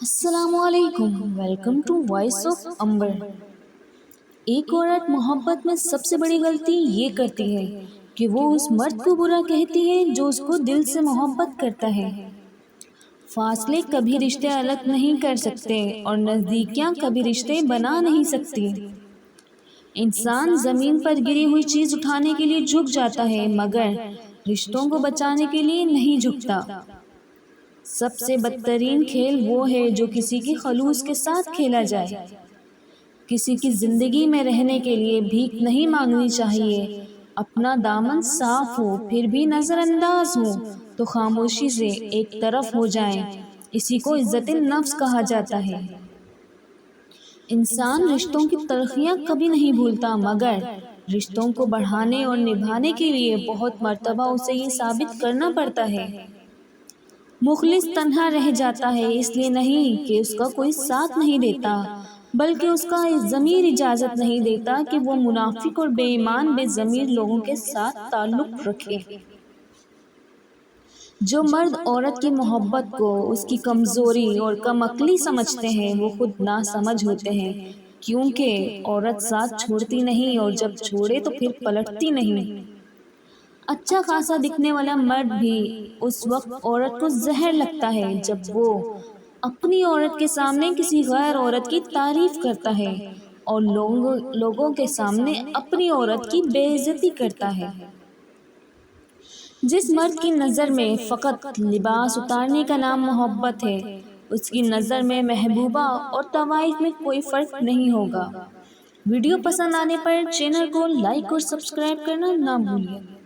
السلام علیکم، welcome to voice of امبر۔ ایک عورت محبت میں سب سے بڑی غلطی یہ کرتی ہے کہ وہ اس مرد کو برا کہتی ہے جو اس کو دل سے محبت کرتا ہے۔ فاصلے کبھی رشتے الگ نہیں کر سکتے اور نزدیکیاں کبھی رشتے بنا نہیں سکتی۔ انسان زمین پر گری ہوئی چیز اٹھانے کے لیے جھک جاتا ہے مگر رشتوں کو بچانے کے لیے نہیں جھکتا۔ سب سے بدترین کھیل وہ ہے جو کسی کی خلوص کے ساتھ کھیلا جائے۔ کسی کی زندگی میں رہنے کے لیے بھیک نہیں مانگنی چاہیے۔ اپنا دامن صاف ہو پھر بھی نظر انداز ہو تو خاموشی سے ایک طرف ہو جائیں، اسی کو عزت نفس کہا جاتا ہے۔ انسان رشتوں کی تلخیاں کبھی نہیں بھولتا مگر رشتوں کو بڑھانے اور نبھانے کے لیے بہت مرتبہ اسے یہ ثابت کرنا پڑتا ہے۔ مخلص تنہا رہ جاتا ہے اس لیے نہیں کہ اس کا کوئی ساتھ نہیں دیتا بلکہ اس کا ضمیر اجازت نہیں دیتا کہ وہ منافق اور بے ایمان بے ضمیر لوگوں کے ساتھ تعلق رکھے۔ جو مرد عورت کی محبت کو اس کی کمزوری اور کم عقلی سمجھتے ہیں وہ خود ناسمجھ ہوتے ہیں، کیونکہ عورت ساتھ چھوڑتی نہیں اور جب چھوڑے تو پھر پلٹتی نہیں۔ اچھا خاصا دکھنے والا مرد بھی اس وقت عورت کو زہر لگتا ہے جب وہ اپنی عورت کے سامنے کسی غیر عورت کی تعریف کرتا ہے اور لوگوں کے سامنے اپنی عورت کی بے عزتی کرتا ہے۔ جس مرد کی نظر میں فقط لباس اتارنے کا نام محبت ہے، اس کی نظر میں محبوبہ اور طوائف میں کوئی فرق نہیں ہوگا۔ ویڈیو پسند آنے پر چینل کو لائک اور سبسکرائب کرنا نہ بھولیے۔